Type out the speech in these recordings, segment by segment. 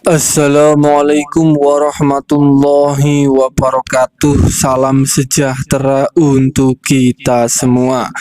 Assalamualaikum warahmatullahi wabarakatuh. Salam sejahtera untuk kita semua.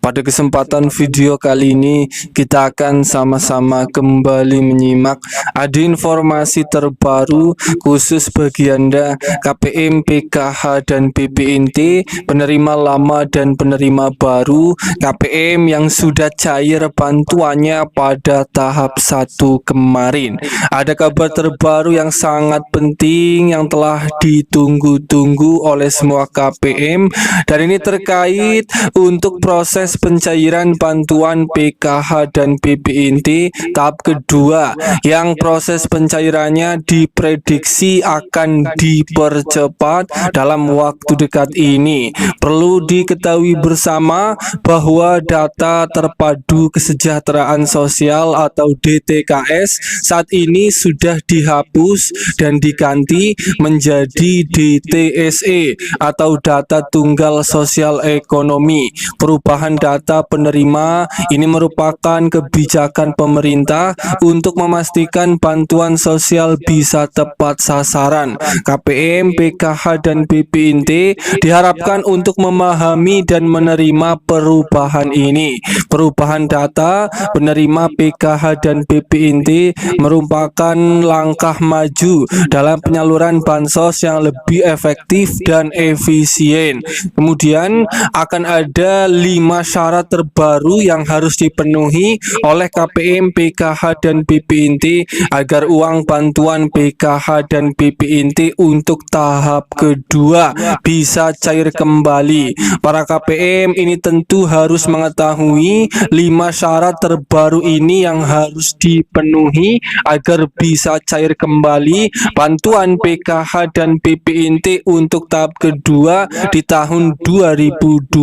Pada kesempatan video kali ini kita akan sama-sama kembali menyimak ada informasi terbaru khusus bagi Anda KPM, PKH dan BPNT, penerima lama dan penerima baru KPM yang sudah cair bantuannya pada tahap 1 kemarin. Ada kabar terbaru yang sangat penting yang telah ditunggu-tunggu oleh semua KPM, dan ini terkait untuk proses pencairan bantuan PKH dan BPNT tahap kedua yang proses pencairannya diprediksi akan dipercepat dalam waktu dekat ini. Perlu diketahui bersama bahwa data terpadu kesejahteraan sosial atau DTKS saat ini sudah dihapus dan diganti menjadi DTSE atau data tunggal sosial ekonomi. Perubahan data penerima ini merupakan kebijakan pemerintah untuk memastikan bantuan sosial bisa tepat sasaran. KPM, PKH dan BPNT diharapkan untuk memahami dan menerima perubahan ini. Perubahan data penerima PKH dan BPNT merupakan langkah maju dalam penyaluran bansos yang lebih efektif dan efisien. Kemudian akan ada 5 syarat terbaru yang harus dipenuhi oleh KPM, PKH dan BPNT agar uang bantuan PKH dan BPNT untuk tahap kedua bisa cair kembali. Para KPM ini tentu harus mengetahui 5 syarat terbaru ini yang harus dipenuhi agar bisa cair kembali bantuan PKH dan BPNT untuk tahap kedua di tahun 2025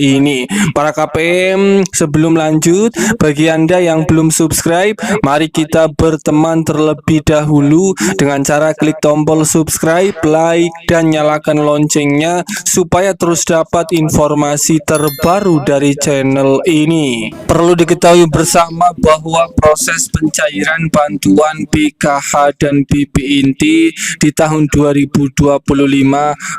ini. Para KPM, sebelum lanjut, bagi Anda yang belum subscribe, mari kita berteman terlebih dahulu dengan cara klik tombol subscribe, like, dan nyalakan loncengnya supaya terus dapat informasi terbaru dari channel ini. Perlu diketahui bersama bahwa proses pencairan bantuan PKH dan BPNT di tahun 2025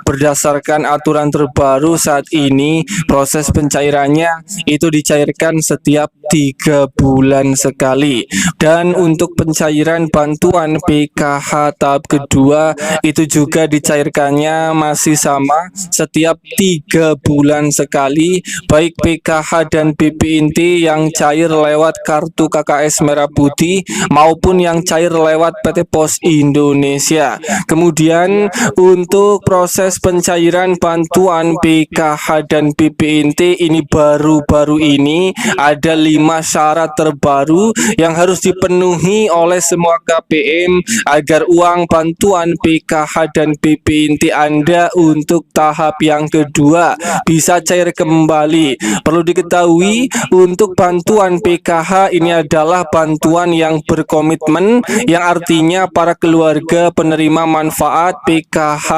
berdasarkan aturan terbaru saat ini, proses pencairannya itu dicairkan setiap 3 bulan sekali, dan untuk pencairan bantuan PKH tahap kedua itu juga dicairkannya masih sama setiap 3 bulan sekali, baik PKH dan BPNT yang cair lewat kartu KKS Merah Putih maupun yang cair lewat PT Pos Indonesia. Kemudian untuk proses pencairan bantuan PKH dan BPNT ini baru-baru ini ada 5 syarat terbaru yang harus dipenuhi oleh semua KPM agar uang bantuan PKH dan BPNT Anda untuk tahap yang kedua bisa cair kembali. Perlu diketahui untuk bantuan PKH ini adalah bantuan yang berkomitmen, yang artinya para keluarga penerima manfaat PKH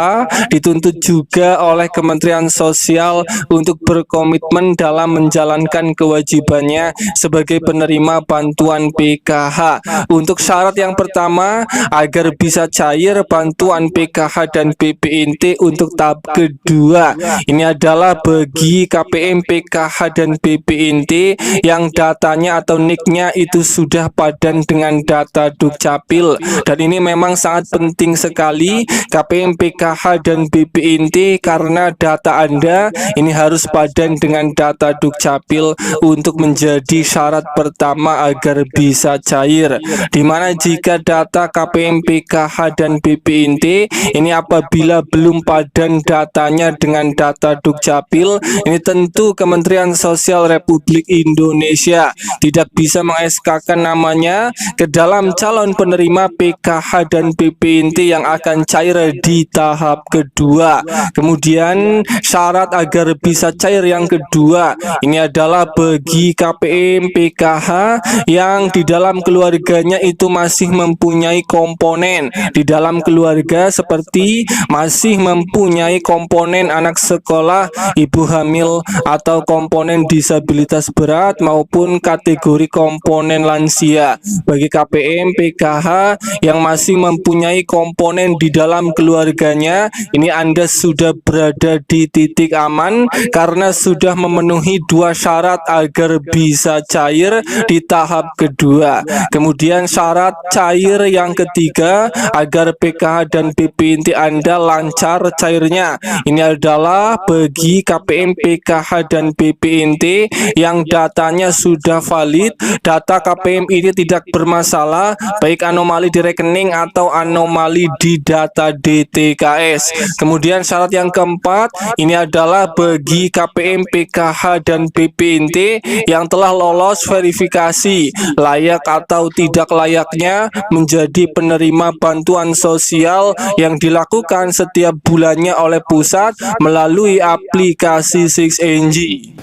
dituntut juga oleh Kementerian Sosial untuk berkomitmen dalam menjalankan kewajibannya sebagai penerima bantuan PKH. Untuk syarat yang pertama agar bisa cair bantuan PKH dan BPNT untuk tahap kedua ini adalah bagi KPM, PKH dan BPNT yang datanya atau nicknya itu sudah padan dengan data Dukcapil, dan ini memang sangat penting sekali KPM, PKH dan BPNT karena data Anda ini harus padan dengan data Dukcapil untuk menjadi syarat pertama agar bisa cair. Dimana jika data KPM, PKH dan BPNT ini apabila belum padan datanya dengan data Dukcapil, ini tentu Kementerian Sosial Republik Indonesia tidak bisa meng-SK-kan namanya ke dalam calon penerima PKH dan BPNT yang akan cair di tahap kedua. Kemudian syarat agar bisa cair yang kedua kedua, ini adalah bagi KPM PKH yang di dalam keluarganya itu masih mempunyai komponen di dalam keluarga seperti masih mempunyai komponen anak sekolah, ibu hamil, atau komponen disabilitas berat maupun kategori komponen lansia. Bagi KPM PKH yang masih mempunyai komponen di dalam keluarganya, ini Anda sudah berada di titik aman karena sudah memenuhi dua syarat agar bisa cair di tahap kedua. Kemudian syarat cair yang ketiga agar PKH dan BP inti Anda lancar cairnya, ini adalah bagi KPM PKH dan BP inti yang datanya sudah valid, data KPM ini tidak bermasalah baik anomali di rekening atau anomali di data DTKS. Kemudian syarat yang keempat ini adalah bagi KPM PKH dan BP inti yang telah lolos verifikasi layak atau tidak layaknya menjadi penerima bantuan sosial yang dilakukan setiap bulannya oleh pusat melalui aplikasi 6NG.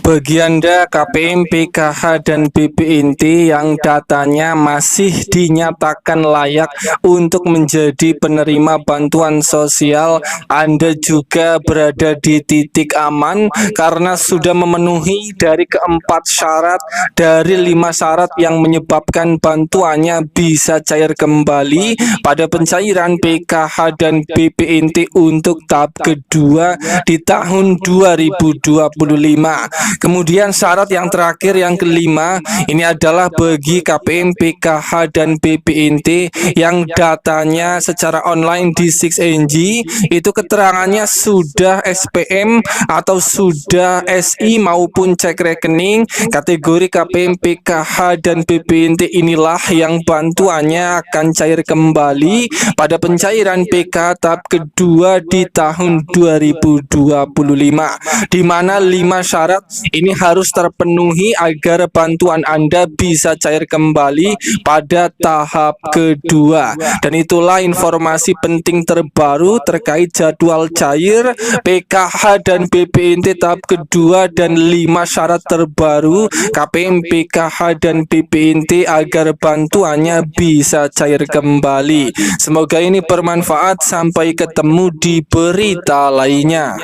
Bagi Anda KPM PKH dan BP inti yang datanya masih dinyatakan layak untuk menjadi penerima bantuan sosial, Anda juga berada di titik aman karena sudah memenuhi dari keempat syarat dari 5 syarat yang menyebabkan bantuannya bisa cair kembali pada pencairan PKH dan BP inti untuk tahap kedua di tahun 2025. Kemudian syarat yang terakhir yang kelima ini adalah bagi KPM PKH dan BP inti yang datanya secara online di 6NG itu keterangannya sudah SPM atau sudah SI maupun cek rekening. Kategori KPM PKH dan BP inti inilah yang bantuannya akan cair kembali pada pencairan PKH tahap kedua di tahun 2025, di mana 5 syarat ini harus terpenuhi agar bantuan Anda bisa cair kembali pada tahap kedua. Dan itulah informasi penting terbaru terkait jadwal cair PKH dan BP inti tahap kedua dan 5 syarat terbaru KPM PKH dan BP inti agar bantuannya bisa cair kembali. Semoga ini bermanfaat. Sampai ketemu di berita lainnya.